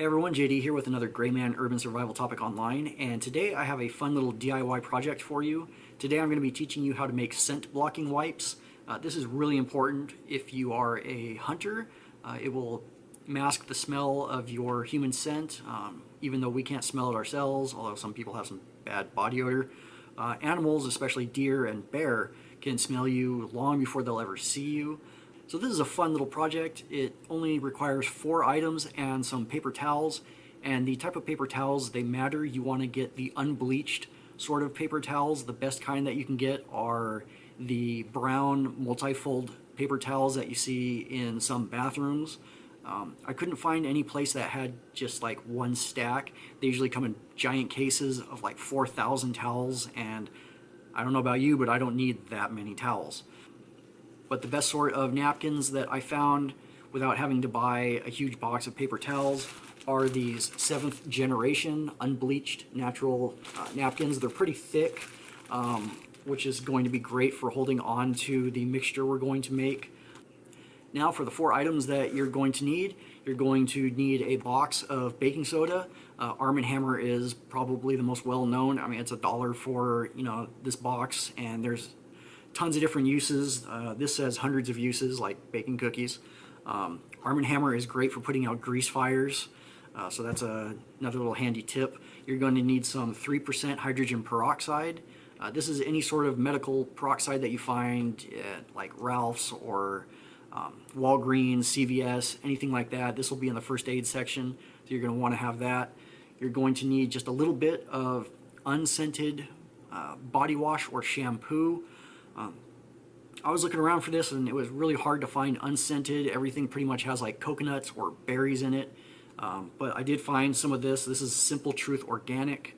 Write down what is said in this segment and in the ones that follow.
everyone, JD here with another Grayman Urban Survival Topic Online, and today I have a fun little DIY project for you. Today I'm going to be teaching you how to make scent blocking wipes. This is really important if you are a hunter. It will mask the smell of your human scent, even though we can't smell it ourselves, although some people have some bad body odor. Animals, especially deer and bear, can smell you long before they'll ever see you. So this is a fun little project. It only requires 4 items and some paper towels. And the type of paper towels, they matter. You want to get the unbleached sort of paper towels. The best kind that you can get are the brown multi-fold paper towels that you see in some bathrooms. I couldn't find any place that had just like one stack. They usually come in giant cases of like 4,000 towels, and I don't know about you, but I don't need that many towels. But the best sort of napkins that I found without having to buy a huge box of paper towels are these 7th generation unbleached natural napkins. They're pretty thick, which is going to be great for holding on to the mixture we're going to make. Now for the 4 items that you're going to need a box of baking soda. Arm & Hammer is probably the most well-known. I mean, it's $1 for, this box, and there's tons of different uses. This says hundreds of uses, like baking cookies. Arm & Hammer is great for putting out grease fires, so that's another little handy tip. You're going to need some 3% hydrogen peroxide. This is any sort of medical peroxide that you find at like Ralph's or Walgreens, CVS, anything like that. This will be in the first aid section, so you're going to want to have that. You're going to need just a little bit of unscented body wash or shampoo. I was looking around for this and it was really hard to find unscented. Everything pretty much has like coconuts or berries in it. But I did find some of this. This is Simple Truth Organic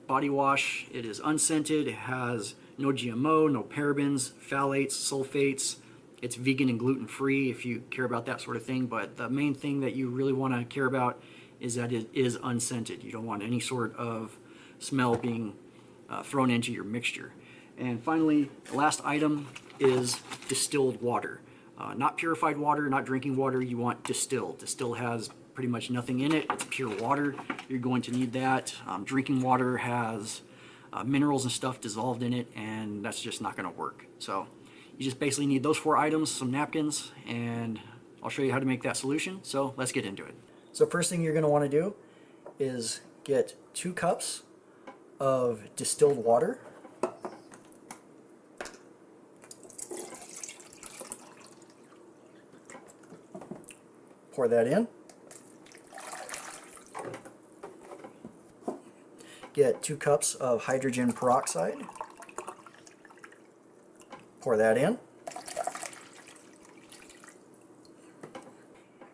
body wash. It is unscented. It has no GMO, no parabens, phthalates, sulfates. It's vegan and gluten-free if you care about that sort of thing. But the main thing that you really want to care about is that it is unscented. You don't want any sort of smell being thrown into your mixture. And finally, the last item is distilled water. Not purified water, not drinking water. You want distilled. Distilled has pretty much nothing in it. It's pure water. You're going to need that. Drinking water has minerals and stuff dissolved in it, and that's just not going to work. So you just basically need those 4 items, some napkins, and I'll show you how to make that solution. So let's get into it. So first thing you're going to want to do is get 2 cups of distilled water. Pour that in. Get 2 cups of hydrogen peroxide. Pour that in.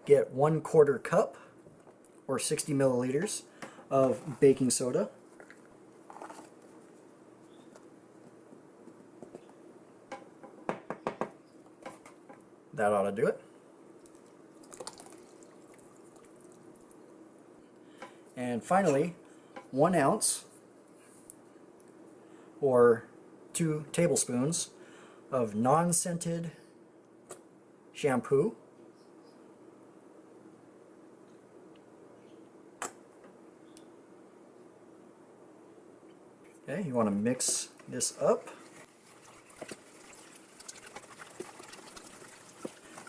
Get 1/4 cup or 60 milliliters of baking soda. That ought to do it. And finally, 1 ounce or 2 tablespoons of non-scented shampoo. Okay, you want to mix this up.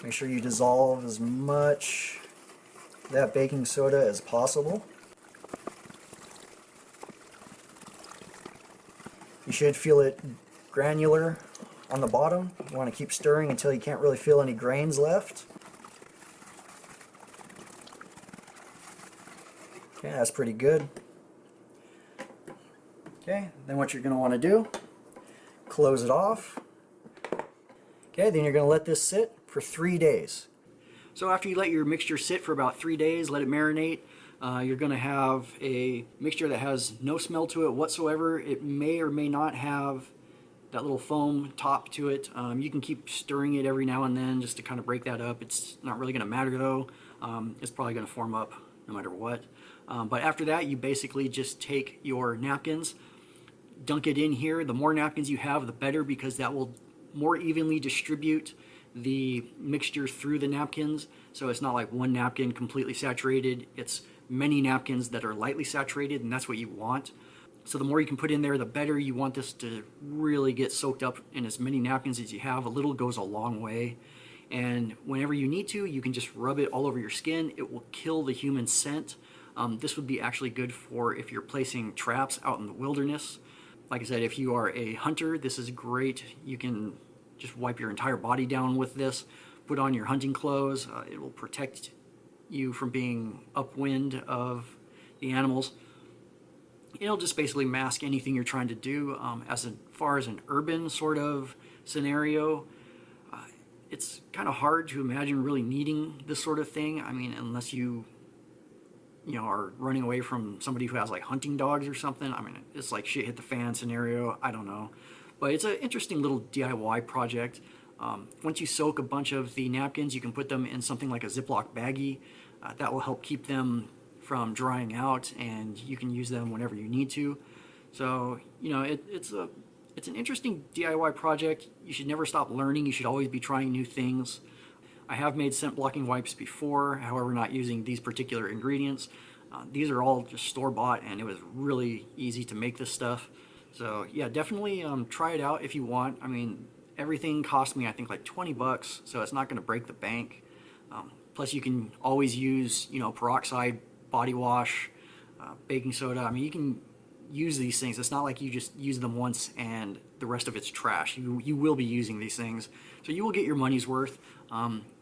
Make sure you dissolve as much of that baking soda as possible. You should feel it granular on the bottom. You want to keep stirring until you can't really feel any grains left. Okay, that's pretty good. Okay, then what you're going to want to do, close it off. Okay, then you're going to let this sit for 3 days. So after you let your mixture sit for about 3 days, let it marinate, you're going to have a mixture that has no smell to it whatsoever. It may or may not have that little foam top to it. You can keep stirring it every now and then just to kind of break that up. It's not really going to matter though. It's probably going to form up no matter what. But after that, you basically just take your napkins, dunk it in here. The more napkins you have, the better, because that will more evenly distribute the mixture through the napkins, so it's not like one napkin completely saturated. It's many napkins that are lightly saturated, and that's what you want. So the more you can put in there, the better. You want this to really get soaked up in as many napkins as you have. A little goes a long way. And whenever you need to, you can just rub it all over your skin. It will kill the human scent. This would be actually good for if you're placing traps out in the wilderness. Like I said, if you are a hunter, this is great. You can just wipe your entire body down with this. Put on your hunting clothes. It will protect you from being upwind of the animals. It'll just basically mask anything you're trying to do. As far as an urban sort of scenario, it's kind of hard to imagine really needing this sort of thing. I mean, unless you are running away from somebody who has like hunting dogs or something. I mean, it's like shit hit the fan scenario. I don't know. But it's an interesting little DIY project. Once you soak a bunch of the napkins, you can put them in something like a Ziploc baggie. That will help keep them from drying out, and you can use them whenever you need to. So, it's an interesting DIY project. You should never stop learning. You should always be trying new things. I have made scent blocking wipes before, however not using these particular ingredients. These are all just store-bought, and it was really easy to make this stuff. So yeah, definitely try it out if you want. I mean, everything cost me I think like 20 bucks, so it's not going to break the bank. Plus you can always use peroxide, body wash, baking soda. I mean, you can use these things. It's not like you just use them once and the rest of it's trash. You will be using these things, so you will get your money's worth.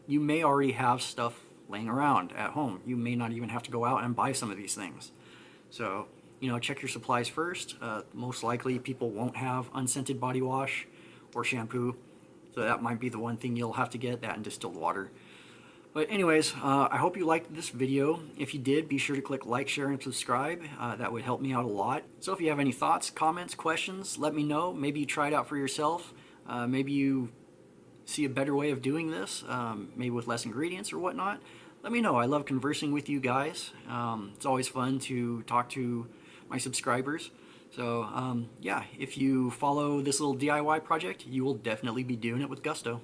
You may already have stuff laying around at home. You may not even have to go out and buy some of these things. So, check your supplies first. Most likely people won't have unscented body wash or shampoo, so that might be the one thing you'll have to get, that and distilled water. But anyways, I hope you liked this video. If you did, be sure to click like, share, and subscribe. That would help me out a lot. So if you have any thoughts, comments, questions, let me know. Maybe you try it out for yourself. Maybe you see a better way of doing this, maybe with less ingredients or whatnot. Let me know. I love conversing with you guys. It's always fun to talk to my subscribers. So yeah, if you follow this little DIY project, you will definitely be doing it with gusto.